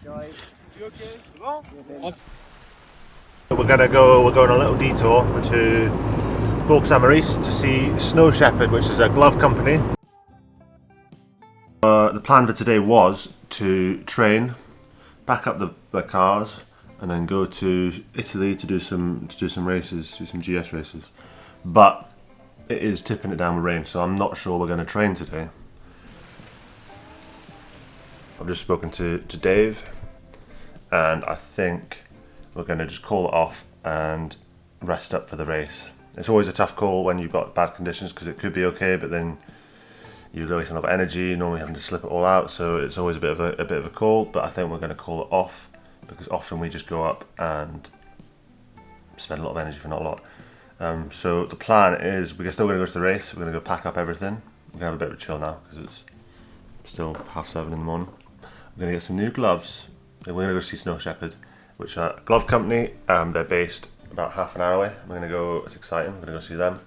We're going on a little detour to Bourg-Saint-Maurice to see Snow Shepherd, which is a glove company. The plan for today was to train, pack up the cars, and then go to Italy to do some races, do some GS races. But it is tipping it down with rain, so I'm not sure we're going to train today. I've just spoken to Dave, and I think we're going to just call it off and rest up for the race. It's always a tough call when you've got bad conditions, because it could be okay, but then you're wasting a lot of energy, normally having to slip it all out, so it's always a bit of a call. But I think we're going to call it off, because often we just go up and spend a lot of energy for not a lot. So the plan is we're still going to go to the race. We're going to go pack up everything. We're going to have a bit of a chill now because it's still 7:30 in the morning. We're going to get some new gloves. Then we're going to go see Snow Shepherd, which are a glove company. They're based about half an hour away. We're going to go. It's exciting. We're going to go see them.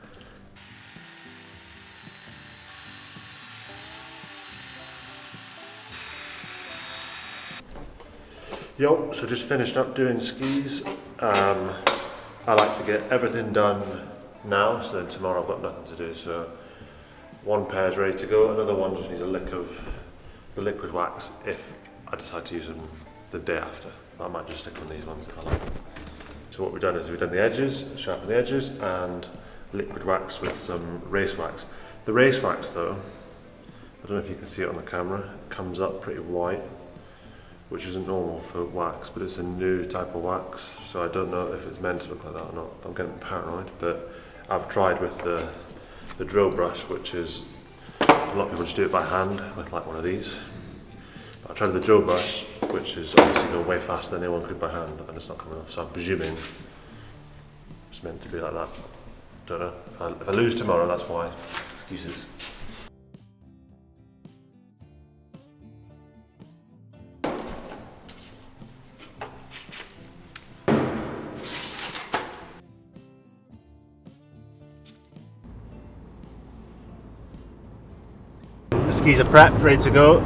Yo, so just finished up doing skis. I like to get everything done now, so then tomorrow I've got nothing to do. So one pair is ready to go, another one just needs a lick of the liquid wax if I decide to use them the day after. I might just stick on these ones if I like them. So what we've done is we've done the edges, sharpen the edges, and liquid wax with some race wax. The race wax though, I don't know if you can see it on the camera, comes up pretty white, which isn't normal for wax, but it's a new type of wax, so I don't know if it's meant to look like that or not. I'm getting paranoid, but I've tried with the drill brush, which is, a lot of people just do it by hand with like one of these. But I tried with the drill brush, which is obviously going way faster than anyone could by hand, and it's not coming off, so I'm presuming it's meant to be like that. Don't know. If I lose tomorrow, that's why. Excuses. The skis are prepped, ready to go.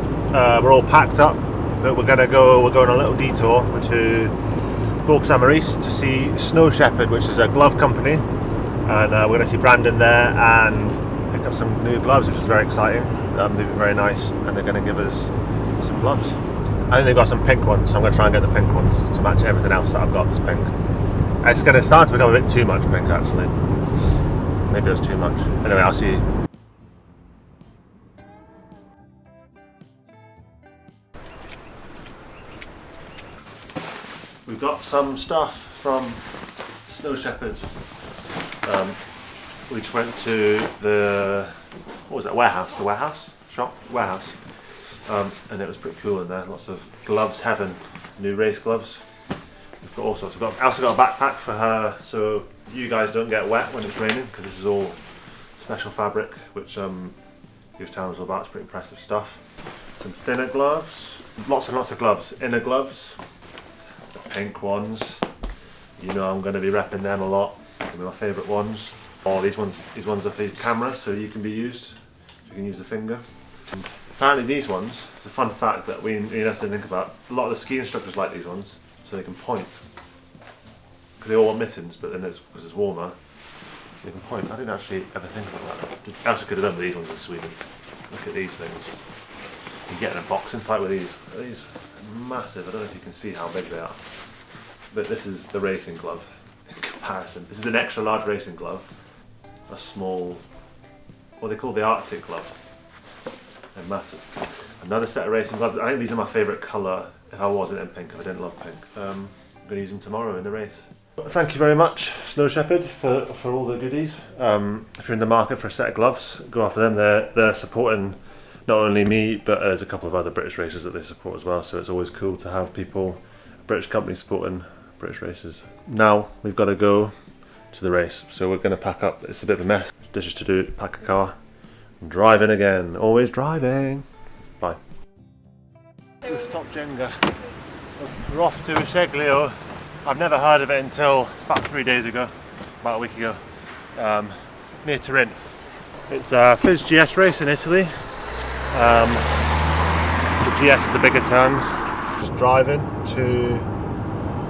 We're all packed up, but we're going on a little detour to Bourg-Saint-Maurice to see Snow Shepherd, which is a glove company, and we're going to see Brandon there and pick up some new gloves, which is very exciting. They've been very nice, and they're going to give us some gloves. I think they've got some pink ones, so I'm going to try and get the pink ones to match everything else that I've got that's pink. It's going to start to become a bit too much pink, actually. Maybe it was too much. Anyway, I'll see you. We've got some stuff from Snow Shepherd. We just went to the warehouse, and it was pretty cool in there. Lots of gloves heaven, new race gloves. We've got all sorts. I also got a backpack for her, so you guys don't get wet when it's raining, because this is all special fabric, which he was telling us all about. It's pretty impressive stuff. Some thinner gloves, lots and lots of gloves, inner gloves. Pink ones, you know I'm going to be repping them a lot. They're my favourite ones. Oh, these ones are for camera, so you can be used. You can use the finger. And apparently these ones, it's a fun fact that we have to think about. A lot of the ski instructors like these ones, so they can point. Because they all want mittens, but then because it's warmer, they can point. I didn't actually ever think about that. I also could have done with these ones in Sweden. Look at these things. You get in a boxing fight with these. These are massive. I don't know if you can see how big they are. But this is the racing glove in comparison. This is an extra large racing glove. A small, what they call the Arctic glove. They're massive. Another set of racing gloves. I think these are my favourite colour if I wasn't in pink, if I didn't love pink. I'm going to use them tomorrow in the race. Thank you very much, Snow Shepherd, for all the goodies. If you're in the market for a set of gloves, go after them. They're supporting not only me, but there's a couple of other British racers that they support as well. So it's always cool to have people, British companies supporting British races. Now we've got to go to the race, so we're going to pack up. It's a bit of a mess. Dishes to do, pack a car, and driving again. Always driving. Bye. Rooftop Jenga. We're off to Seglio. I've never heard of it until about 3 days ago, about a week ago, near Turin. It's a Fizz GS race in Italy. The GS is the bigger turns. just driving to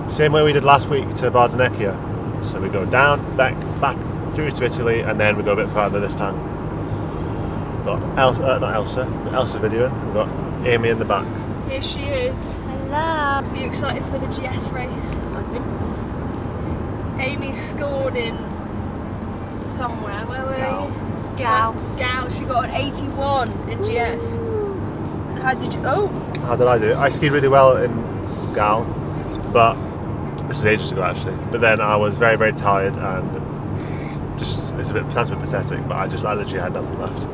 same way we did last week to Bardonecchia. So we go down, back through to Italy, and then we go a bit further this time. We've got not Elsa, but Elsa videoing. We've got Amy in the back. Here she is. Hello. So you excited for the GS race? Was it? Amy scored in somewhere. Where were you? Gal. Gal. She got an 81 in GS. And how did you? Oh. How did I do? I skied really well in Gal, but this was ages ago actually. But then I was very, very tired and just sounds a bit pathetic, but I literally had nothing left.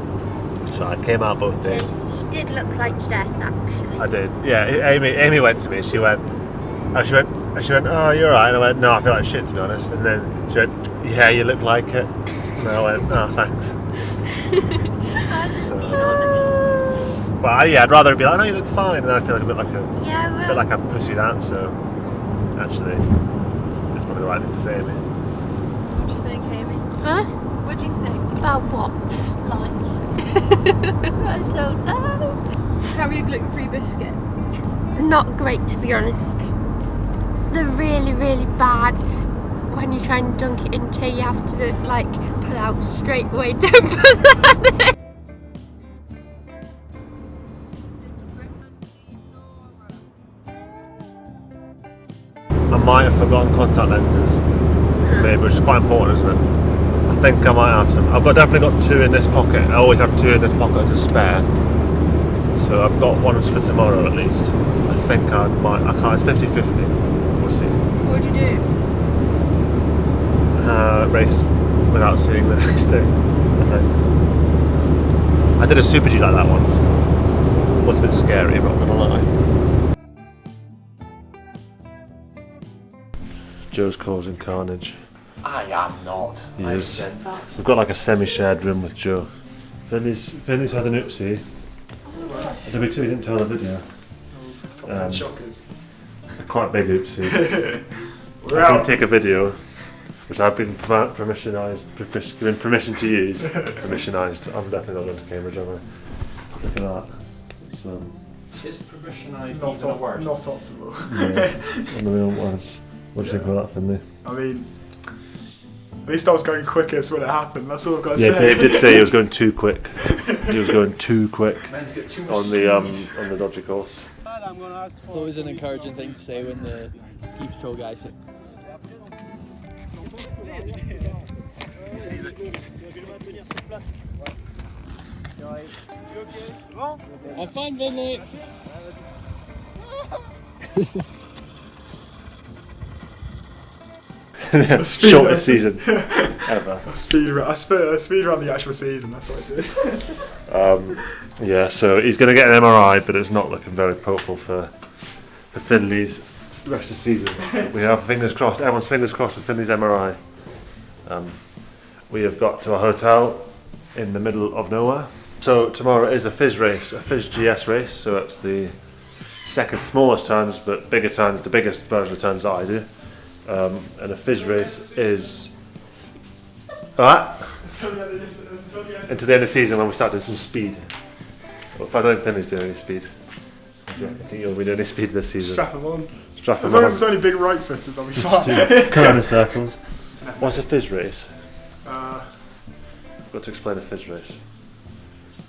So I came out both days. You did look like death, actually. I did. Yeah. Amy went to me. She went. Oh, you're alright. And I went, no, I feel like shit to be honest. And then she went, yeah, you look like it. And I went, oh, thanks. I was just being honest. But I'd rather be like, no, you look fine, and then I feel like a bit like Yeah, a bit like a pussy dance. So actually, it's probably the right thing to say, Amy. What do you think, Amy? Huh? What do you think? About what? Life. I don't know. How are your gluten-free biscuits? Not great, to be honest. They're really, really bad. When you try and dunk it in tea, you have to like pull out straight away. Don't put that in. I might have forgotten contact lenses, maybe, which is quite important, isn't it? I think I might have some. I've definitely got 2 in this pocket. I always have 2 in this pocket as a spare. So I've got one for tomorrow at least. I think I can't, it's 50-50. We'll see. What would you do? Race without seeing the next day, I think. I did a Super G like that once. It was a bit scary, I'm not gonna lie. Joe's causing carnage. I am not. He is. We've got like a semi-shared room with Joe. Finley's had an oopsie. He didn't tell the video. Top 10 shockers. Quite big oopsie. We're I out. can take a video, which I've been given permission to use. Permissionised. I'm definitely not going to Cambridge, am I? Look at that. It's, Is permissionised Not, even a word? not optimal. yeah, one of the old ones. What do you think of that, Finlay? I mean, at least I was going quickest when it happened. That's all I've got to Yeah, say. Dave did say he was going too quick. He was going too quick Man's got too much on the dodgy course. It's always an encouraging thing to say when the ski patrol guys say. Have fun, Finlay! Shortest season ever. I speed around the actual season, that's what I did. Yeah, so he's going to get an MRI, but it's not looking very hopeful for Finley's rest of the season. We have fingers crossed, everyone's fingers crossed for Finley's MRI. We have got to a hotel in the middle of nowhere. So tomorrow is a Fizz race, a Fizz GS race, so it's the second smallest turns, but bigger turns, the biggest version of turns that I do. And a Fizz race is into the end of the season when we start doing some speed. Well, if I don't think Finley's doing any speed, I think you'll be doing any speed this season. Strap them on. Strap him As long on. as it's only big right footers, I'll be Just fine. do corona circles. What's a Fizz race? Uh, I've got to explain a Fizz race.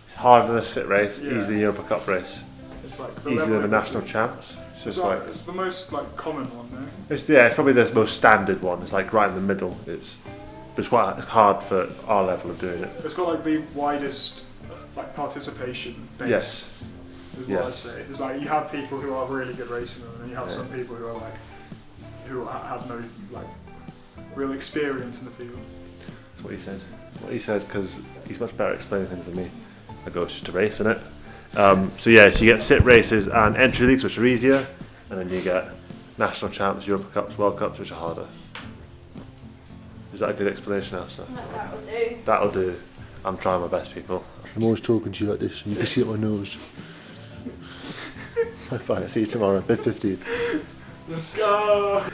It's harder than a sit race, Yeah. easier than the Europa Cup race, it's like easier than the national champs. So It's the most like common one though. it's probably the most standard one. It's like right in the middle. It's quite hard for our level of doing it. It's got like the widest like participation base. Yes. Is what I'd Yes. say. It's like you have people who are really good racing them, and you have some people who are like have no like real experience in the field. That's what he said. What he said, because he's much better at explaining things than me. I go, it's just a race, isn't it? So you get sit races and entry leagues, which are easier, and then you get national champs, Europa Cups, World Cups, which are harder. Is that a good explanation, Elsa? That'll do. That'll do. I'm trying my best, people. I'm always talking to you like this, and you can see it on my nose. Bye, see you tomorrow, bid 15. Let's go!